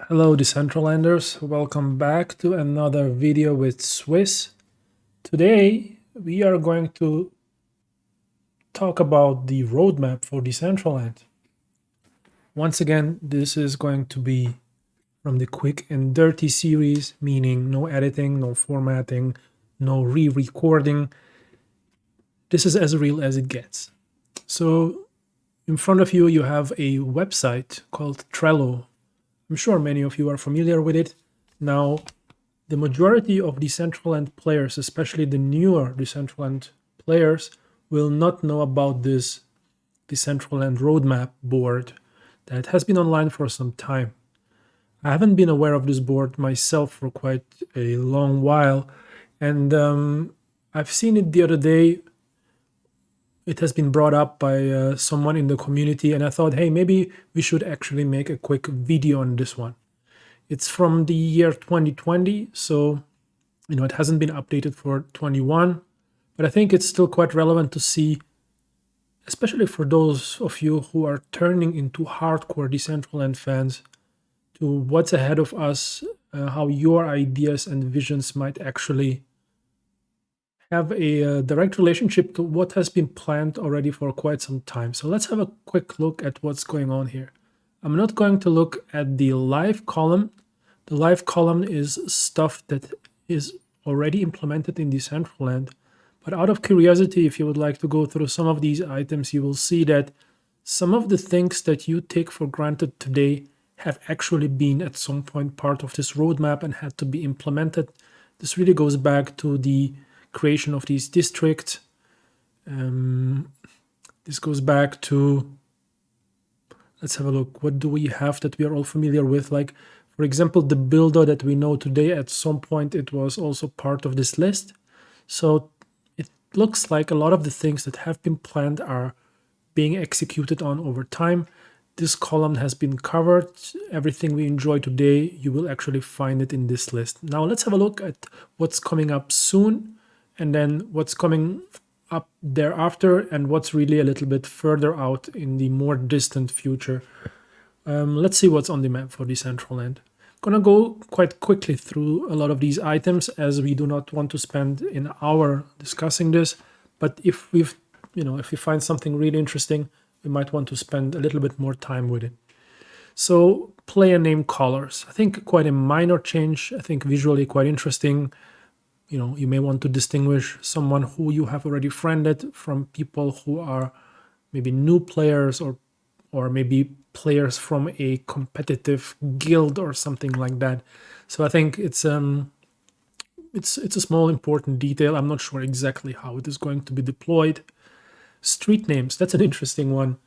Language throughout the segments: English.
Hello Decentralanders, welcome back to another video with Swiss. Today we are going to talk about the roadmap for Decentraland. Once again, this is going to be from the quick and dirty series, meaning no editing, no formatting, no re-recording. This is as real as it gets. So in front of you, you have a website called Trello. I'm sure many of you are familiar with it. Now, the majority of Decentraland players, especially the newer Decentraland players, will not know about this Decentraland Road Map board that has been online for some time. I haven't been aware of this board myself for quite a long while, and I've seen it the other day. It has been brought up by someone in the community, and I thought, hey, maybe we should actually make a quick video on this one. It's from the year 2020, so it hasn't been updated for 21, but I think it's still quite relevant to see, especially for those of you who are turning into hardcore Decentraland fans, to what's ahead of us, how your ideas and visions might actually have a direct relationship to what has been planned already for quite some time. So let's have a quick look at what's going on here. I'm not going to look at the live column. The live column is stuff that is already implemented in Decentraland. But out of curiosity, if you would like to go through some of these items, you will see that some of the things that you take for granted today have actually been at some point part of this roadmap and had to be implemented. This really goes back to the creation of these districts. This goes back to, let's have a look. What do we have that we are all familiar with? Like, for example, the builder that we know today, at some point it was also part of this list. So it looks like a lot of the things that have been planned are being executed on over time. This column has been covered. Everything we enjoy today, you will actually find it in this list. Now let's have a look at what's coming up soon, and then what's coming up thereafter, and what's really a little bit further out in the more distant future. Let's see what's on the map for Decentraland. Gonna go quite quickly through a lot of these items, as we do not want to spend an hour discussing this. But if we find something really interesting, we might want to spend a little bit more time with it. So player name colors, I think quite a minor change. I think visually quite interesting. You may want to distinguish someone who you have already friended from people who are maybe new players, or maybe players from a competitive guild or something like that. So I think it's a small important detail. I'm not sure exactly how it is going to be deployed. Street names, that's an interesting one.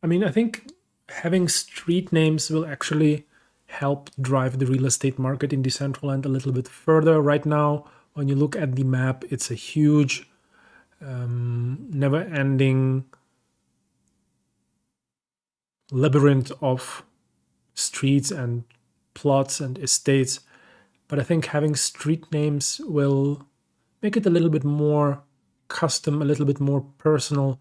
I think having street names will actually help drive the real estate market in Decentraland a little bit further. Right now, when you look at the map, it's a huge, never-ending labyrinth of streets and plots and estates. But I think having street names will make it a little bit more custom, a little bit more personal,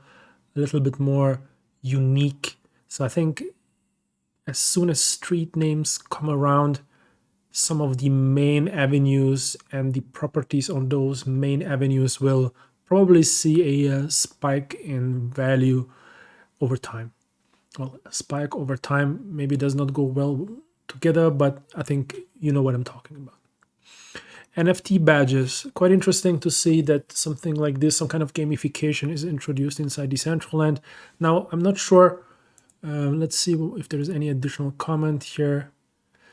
a little bit more unique. So I think as soon as street names come around, some of the main avenues and the properties on those main avenues will probably see a spike in value over time. Well, a spike over time maybe does not go well together, but I think you know what I'm talking about. NFT badges, quite interesting to see that something like this, some kind of gamification, is introduced inside Decentraland. Now, I'm not sure. Let's see if there's any additional comment here.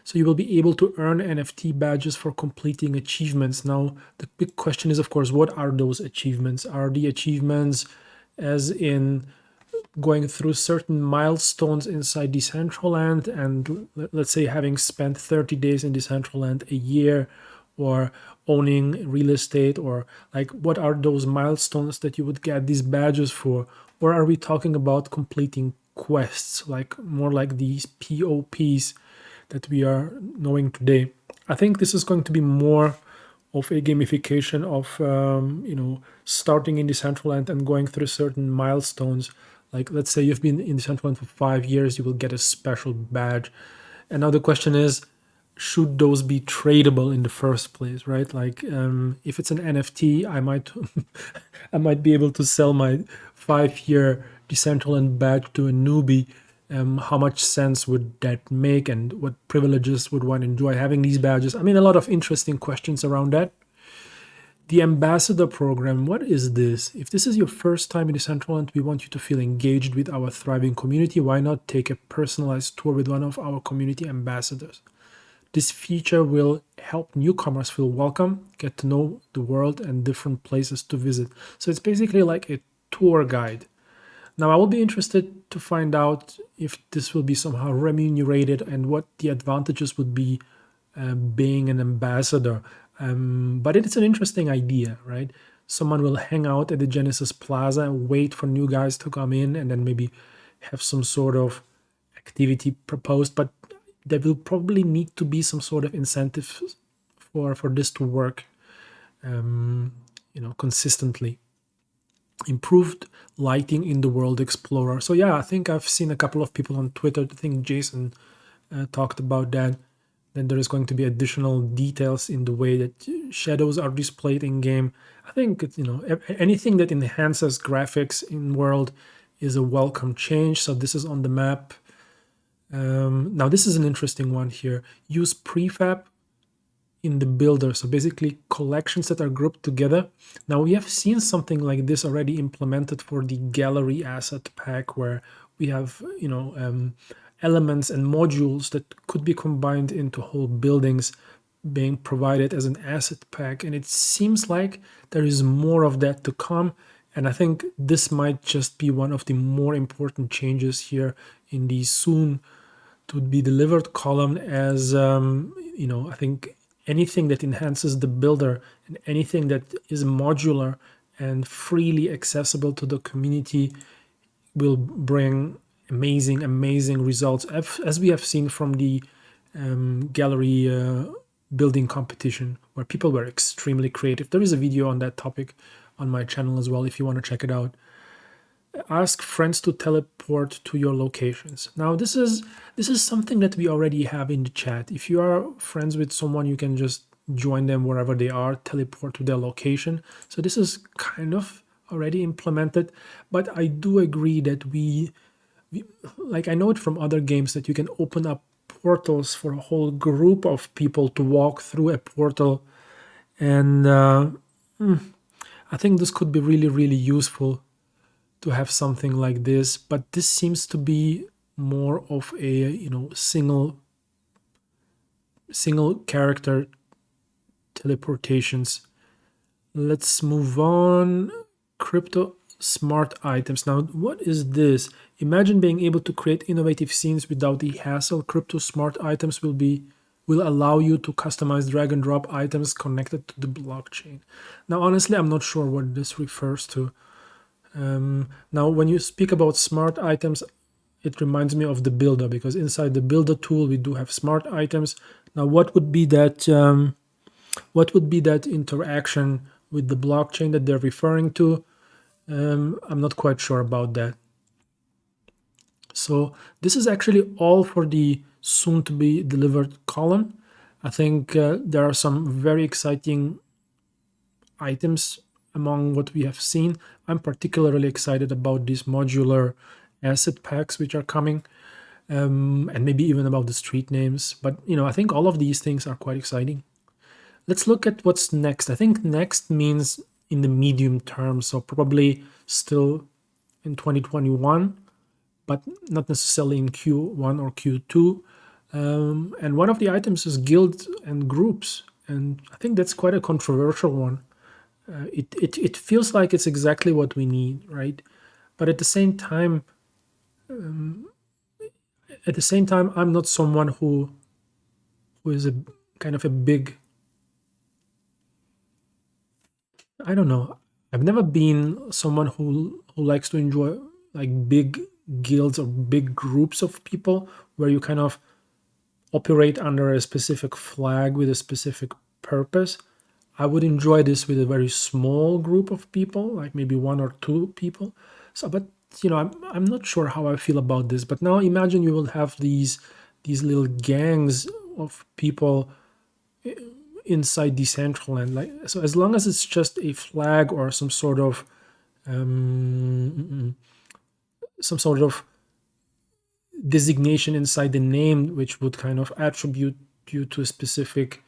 So you will be able to earn NFT badges for completing achievements. Now, the big question is, of course, what are those achievements? Are the achievements as in going through certain milestones inside Decentraland, and let's say having spent 30 days in Decentraland a year, or owning real estate, or like what are those milestones that you would get these badges for? Or are we talking about completing quests, like more like these POPs that we are knowing today? I think this is going to be more of a gamification of starting in Decentraland and going through certain milestones, Like, let's say you've been in Decentraland for 5 years, you will get a special badge. And now the question is, should those be tradable in the first place, right? Like, if it's an NFT, I might, I might be able to sell my 5-year Decentraland badge to a newbie. How much sense would that make, and what privileges would one enjoy having these badges? I mean, a lot of interesting questions around that. The ambassador program, what is this? If this is your first time in Decentraland, we want you to feel engaged with our thriving community. Why not take a personalized tour with one of our community ambassadors? This feature will help newcomers feel welcome, get to know the world and different places to visit. So it's basically like a tour guide. Now, I will be interested to find out if this will be somehow remunerated and what the advantages would be being an ambassador. But it's an interesting idea, right? Someone will hang out at the Genesis Plaza and wait for new guys to come in, and then maybe have some sort of activity proposed. But there will probably need to be some sort of incentive for this to work, consistently. Improved lighting in the World Explorer. So yeah, I think I've seen a couple of people on Twitter. I think Jason talked about that. Then there is going to be additional details in the way that shadows are displayed in game. I think anything that enhances graphics in world is a welcome change. So this is on the map. Now this is an interesting one here. Use prefab in the builder. So basically collections that are grouped together. Now we have seen something like this already implemented for the gallery asset pack, where we have elements and modules that could be combined into whole buildings being provided as an asset pack. And it seems like there is more of that to come. And I think this might just be one of the more important changes here in the soon to be delivered column, as I think anything that enhances the builder and anything that is modular and freely accessible to the community will bring amazing results, as we have seen from the gallery building competition, where people were extremely creative. There is a video on that topic on my channel as well, if you want to check it out. Ask friends to teleport to your locations. Now this is something that we already have in the chat. If you are friends with someone, you can just join them wherever they are, teleport to their location. So this is kind of already implemented, but I do agree that we like, I know it from other games that you can open up portals for a whole group of people to walk through a portal, and I think this could be really useful to have something like this. But this seems to be more of a single character teleportations. Let's move on. Crypto smart items. Now, what is this? Imagine being able to create innovative scenes without the hassle. Crypto smart items will allow you to customize drag and drop items connected to the blockchain. Now, honestly, I'm not sure what this refers to. Now, when you speak about smart items, it reminds me of the builder, because inside the builder tool we do have smart items. Now, what would be that? What would be that interaction with the blockchain that they're referring to? I'm not quite sure about that. So this is actually all for the soon to be delivered column. I think there are some very exciting items among what we have seen. I'm particularly excited about these modular asset packs which are coming, and maybe even about the street names. But I think all of these things are quite exciting. Let's look at what's next. I think next means in the medium term, so probably still in 2021, but not necessarily in Q1 or Q2. And one of the items is guilds and groups, and I think that's quite a controversial one. It feels like it's exactly what we need, right? But at the same time, I'm not someone who is a kind of a big, I don't know. I've never been someone who likes to enjoy like big guilds or big groups of people where you kind of operate under a specific flag with a specific purpose. I would enjoy this with a very small group of people, like maybe one or two people. So, but I'm not sure how I feel about this, but now imagine you will have these little gangs of people inside Decentraland. Like, so as long as it's just a flag or um, some sort of designation inside the name, which would kind of attribute you to a specific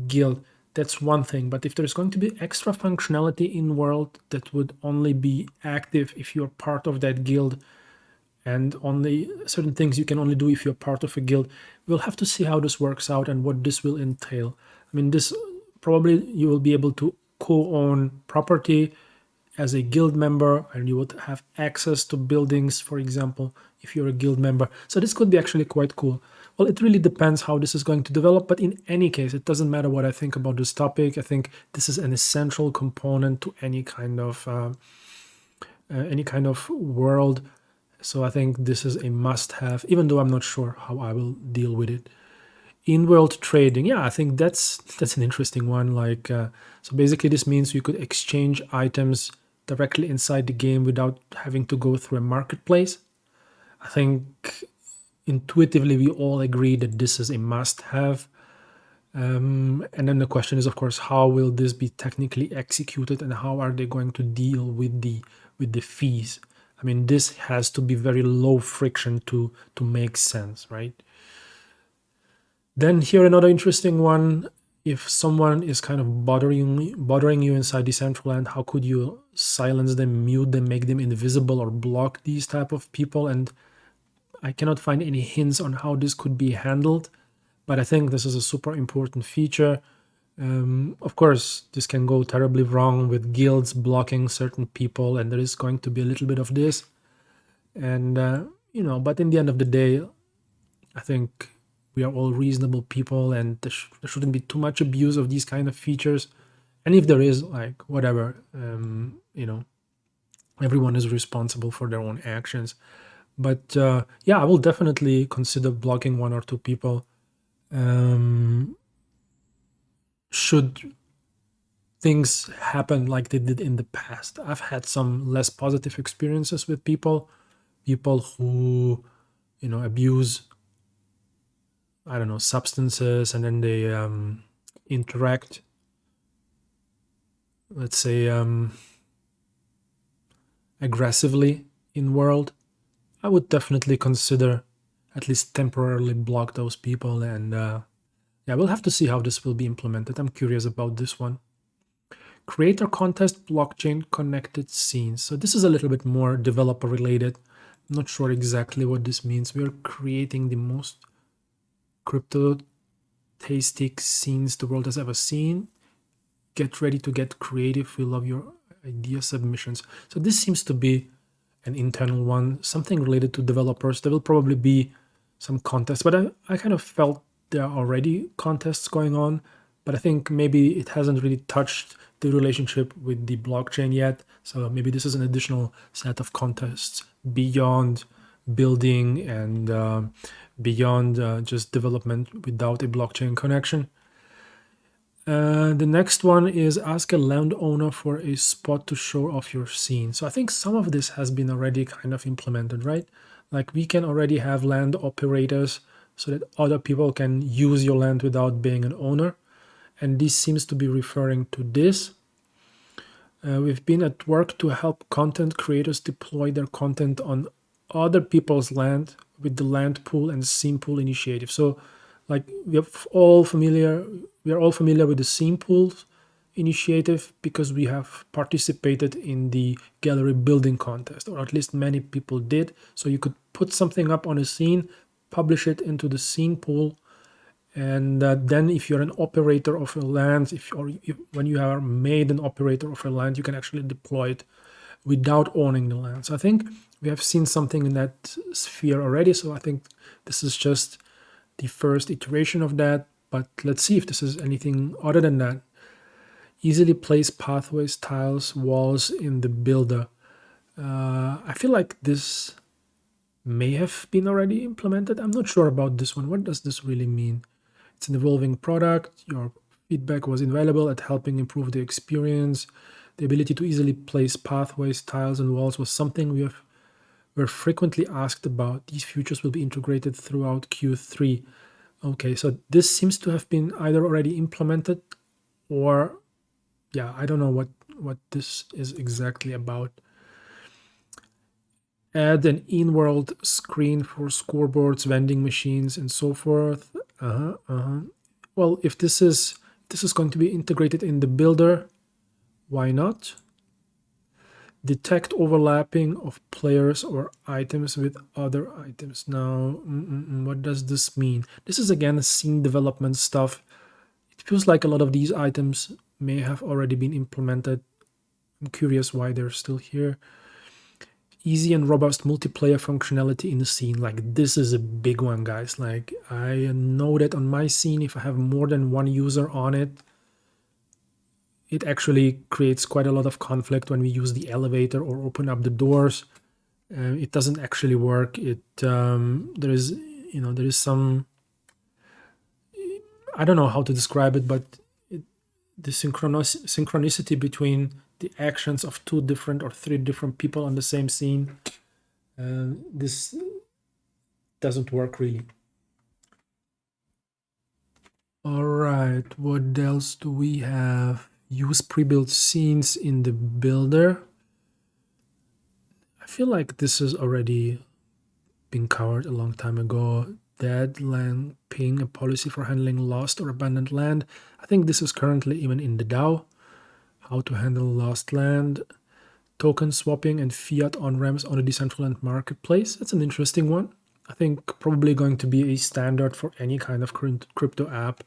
guild, that's one thing. But if there's going to be extra functionality in world that would only be active if you're part of that guild, and only certain things you can only do if you're part of a guild, we'll have to see how this works out and what this will entail. I mean, this probably you will be able to co-own property as a guild member, and you would have access to buildings, for example, if you're a guild member. So this could be actually quite cool. Well, it really depends how this is going to develop, but in any case, it doesn't matter what I think about this topic. I think this is an essential component to any kind of world. So I think this is a must-have, even though I'm not sure how I will deal with it. In-world trading, yeah, I think that's an interesting one. Like, so basically, this means you could exchange items directly inside the game without having to go through a marketplace. I think intuitively we all agree that this is a must-have. And then the question is, of course, how will this be technically executed, and how are they going to deal with the fees? I mean, this has to be very low friction to make sense, right? Then here another interesting one. If someone is kind of bothering you inside Decentraland, how could you silence them, mute them, make them invisible, or block these type of people? And I cannot find any hints on how this could be handled, but I think this is a super important feature. Of course, this can go terribly wrong with guilds blocking certain people, and there is going to be a little bit of this. And, but in the end of the day, I think we are all reasonable people, and there shouldn't be too much abuse of these kind of features. And if there is, like, whatever, everyone is responsible for their own actions. But yeah, I will definitely consider blocking one or two people. Should things happen like they did in the past. I've had some less positive experiences with people who, abuse, I don't know, substances, and then they interact, let's say, aggressively in world. I would definitely consider at least temporarily block those people, and yeah, we'll have to see how this will be implemented. I'm curious about this one. Creator contest blockchain connected scenes. So this is a little bit more developer related. I'm not sure exactly what this means. We're creating the most crypto-tastic scenes the world has ever seen. Get ready to get creative. We love your idea submissions. So this seems to be an internal one, something related to developers. There will probably be some contests, but I kind of felt there are already contests going on, but I think maybe it hasn't really touched the relationship with the blockchain yet. So maybe this is an additional set of contests beyond building and beyond just development without a blockchain connection. The next one is ask a landowner for a spot to show off your scene. So I think some of this has been already kind of implemented, right? Like we can already have land operators so that other people can use your land without being an owner. And this seems to be referring to this. We've been at work to help content creators deploy their content on other people's land with the land pool and scene pool initiative. So like we are all familiar with the scene pools initiative because we have participated in the gallery building contest, or at least many people did. So you could put something up on a scene, publish it into the scene pool, and then if you're an operator of a land, when you are made an operator of a land, you can actually deploy it without owning the land. So I think we have seen something in that sphere already. So I think this is just the first iteration of that, but let's see if this is anything other than that. Easily place pathways, tiles, walls in the builder. I feel like this may have been already implemented. I'm not sure about this one. What does this really mean? It's an evolving product. Your feedback was invaluable at helping improve the experience. The ability to easily place pathways, tiles, and walls was something we have were frequently asked about. These features will be integrated throughout Q3. Okay, so this seems to have been either already implemented or, yeah, I don't know what this is exactly about. Add an in-world screen for scoreboards, vending machines, and so forth. Well, if this is going to be integrated in the builder, why not? Detect overlapping of players or items with other items. Now, what does this mean? This is again scene development stuff. It feels like a lot of these items may have already been implemented. I'm curious why they're still here. Easy and robust multiplayer functionality in the scene. Like, this is a big one, guys. Like, I know that on my scene, if I have more than one user on it, it actually creates quite a lot of conflict when we use the elevator or open up the doors. It doesn't actually work. There is some, I don't know how to describe it, but the synchronicity between the actions of two different or three different people on the same scene, this doesn't work really. All right, what else do we have? Use pre-built scenes in the builder. I feel like this has already been covered a long time ago. Dead land ping, a policy for handling lost or abandoned land. I think this is currently even in the DAO. How to handle lost land. Token swapping and fiat on-ramps on the Decentraland marketplace. That's an interesting one. I think probably going to be a standard for any kind of crypto app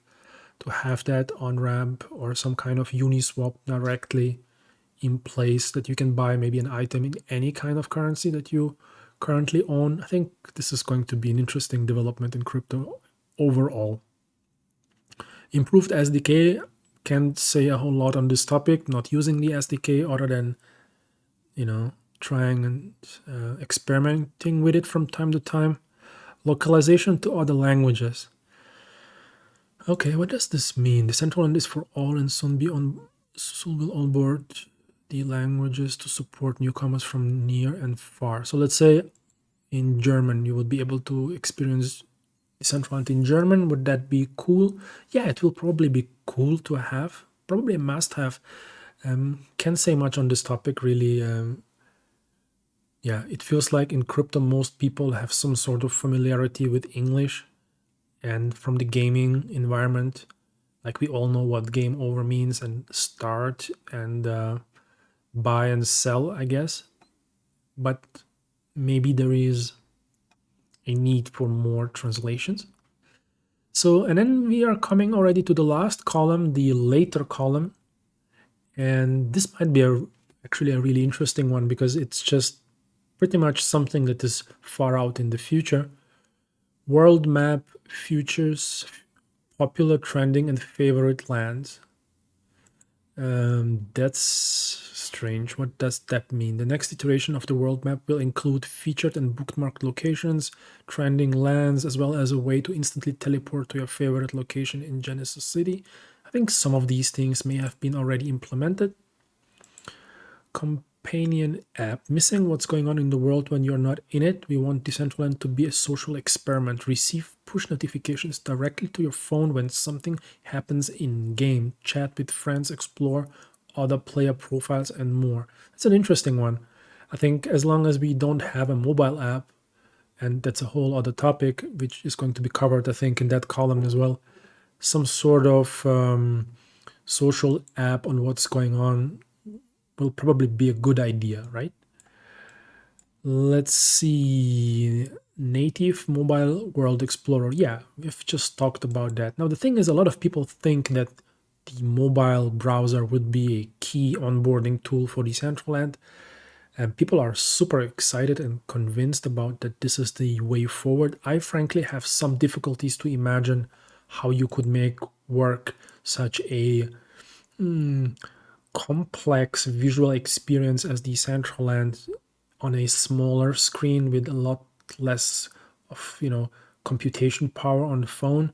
to have that on-ramp or some kind of Uniswap directly in place that you can buy maybe an item in any kind of currency that you currently own. I think this is going to be an interesting development in crypto overall. Improved SDK, can't say a whole lot on this topic, not using the SDK other than trying and experimenting with it from time to time. Localization to other languages. Okay, what does this mean? Decentraland is for all and soon will onboard the languages to support newcomers from near and far. So let's say in German, you would be able to experience Decentraland in German. Would that be cool? Yeah, it will probably be cool to have. Probably a must-have. Can't say much on this topic really. Yeah, it feels like in crypto, most people have some sort of familiarity with English, and from the gaming environment, like we all know what game over means and start and buy and sell, I guess. But maybe there is a need for more translations. So, and then we are coming already to the last column, the later column. And this might be actually a really interesting one because it's just pretty much something that is far out in the future. World map, futures, popular, trending, and favorite lands. That's strange. What does that mean? The next iteration of the world map will include featured and bookmarked locations, trending lands, as well as a way to instantly teleport to your favorite location in Genesis City. I think some of these things may have been already implemented. Companion app. Missing what's going on in the world when you're not in it. We want Decentraland to be a social experiment. Receive push notifications directly to your phone when something happens in game. Chat with friends, explore other player profiles, and more. That's an interesting one. I think as long as we don't have a mobile app, and that's a whole other topic which is going to be covered, I think, in that column as well, some sort of social app on what's going on will probably be a good idea, right? Let's see. Native mobile world explorer. Yeah, we've just talked about that. Now, the thing is, a lot of people think that the mobile browser would be a key onboarding tool for Decentraland. And people are super excited and convinced about that this is the way forward. I frankly have some difficulties to imagine how you could make work such a complex visual experience as Decentraland on a smaller screen with a lot less of computation power on the phone.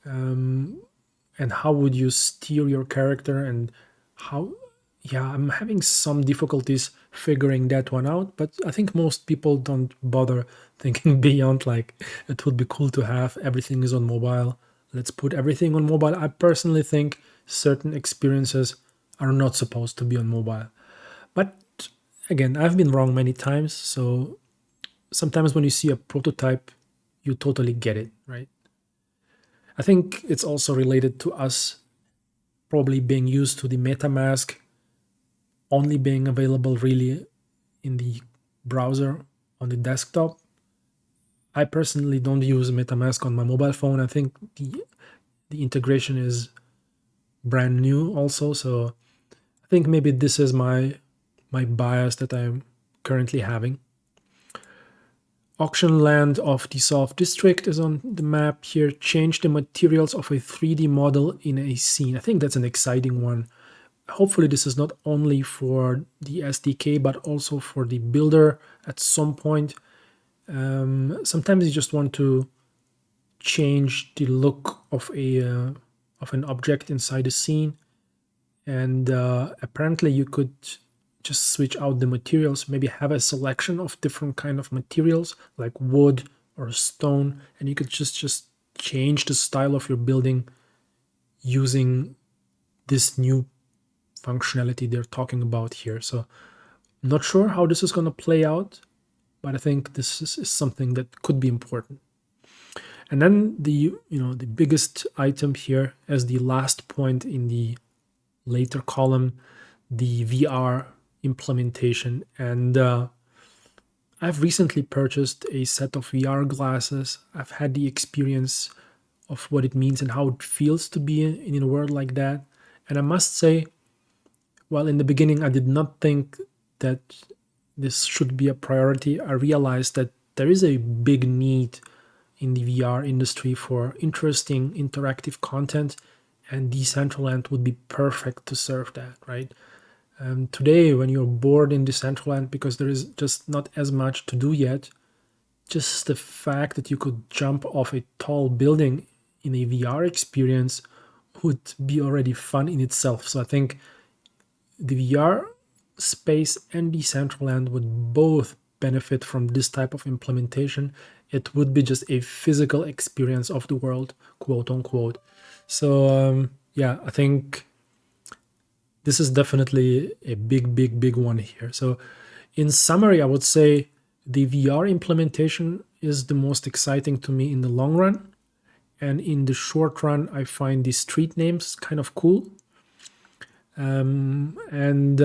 And how would you steer your character, and how Yeah, I'm having some difficulties figuring that one out, but I think most people don't bother thinking beyond like it would be cool to have everything is on mobile. Let's put everything on mobile. I personally think certain experiences are not supposed to be on mobile. But again, I've been wrong many times, so sometimes when you see a prototype, you totally get it, right? I think it's also related to us probably being used to the MetaMask only being available really in the browser on the desktop. I personally don't use MetaMask on my mobile phone. I think the integration is brand new also, so I think maybe this is my bias that I'm currently having. Auction land of the South District is on the map here. Change the materials of a 3D model in a scene. I think that's an exciting one. Hopefully this is not only for the SDK but also for the builder at some point. Sometimes you just want to change the look of an object inside a scene, and apparently you could just switch out the materials, maybe have a selection of different kind of materials like wood or stone, and you could just change the style of your building using this new functionality they're talking about here. So I'm not sure how this is going to play out, but I think this is something that could be important. And then the biggest item here as the last point in the later column, the VR implementation. And I've recently purchased a set of VR glasses. I've had the experience of what it means and how it feels to be in a world like that. And I must say, while in the beginning I did not think that this should be a priority, I realized that there is a big need in the VR industry for interesting interactive content, and Decentraland would be perfect to serve that, right? Today, when you're bored in Decentraland because there is just not as much to do yet, just the fact that you could jump off a tall building in a VR experience would be already fun in itself. So I think the VR space and Decentraland would both benefit from this type of implementation. It would be just a physical experience of the world, quote unquote. So yeah, I think this is definitely a big one here. So in summary, I would say the VR implementation is the most exciting to me in the long run. And in the short run, I find the street names kind of cool. And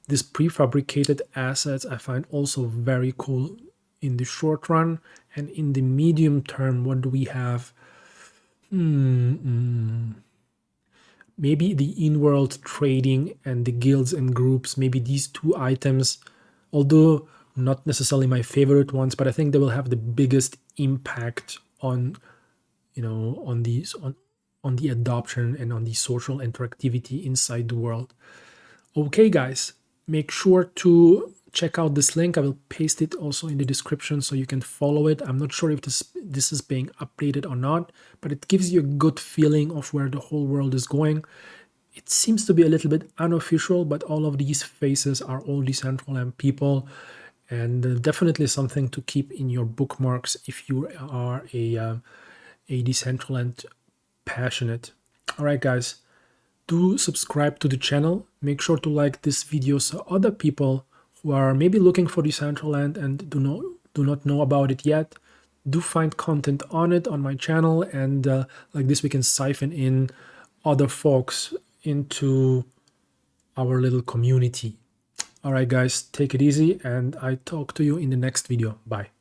these prefabricated assets I find also very cool in the short run. And in the medium term, what do we have? Maybe the in-world trading and the guilds and groups, maybe these two items, although not necessarily my favorite ones, but I think they will have the biggest impact on on the adoption and on the social interactivity inside the world. Okay, guys, make sure to check out this link. I will paste it also in the description so you can follow it. I'm not sure if this is being updated or not, but it gives you a good feeling of where the whole world is going. It seems to be a little bit unofficial, but all of these faces are all Decentraland people, and definitely something to keep in your bookmarks if you are a Decentraland passionate. All right, guys, do subscribe to the channel. Make sure to like this video so other people who are maybe looking for Decentraland and do not know about it yet do find content on it on my channel, and like this we can siphon in other folks into our little community. All right, guys, take it easy, and I talk to you in the next video. Bye.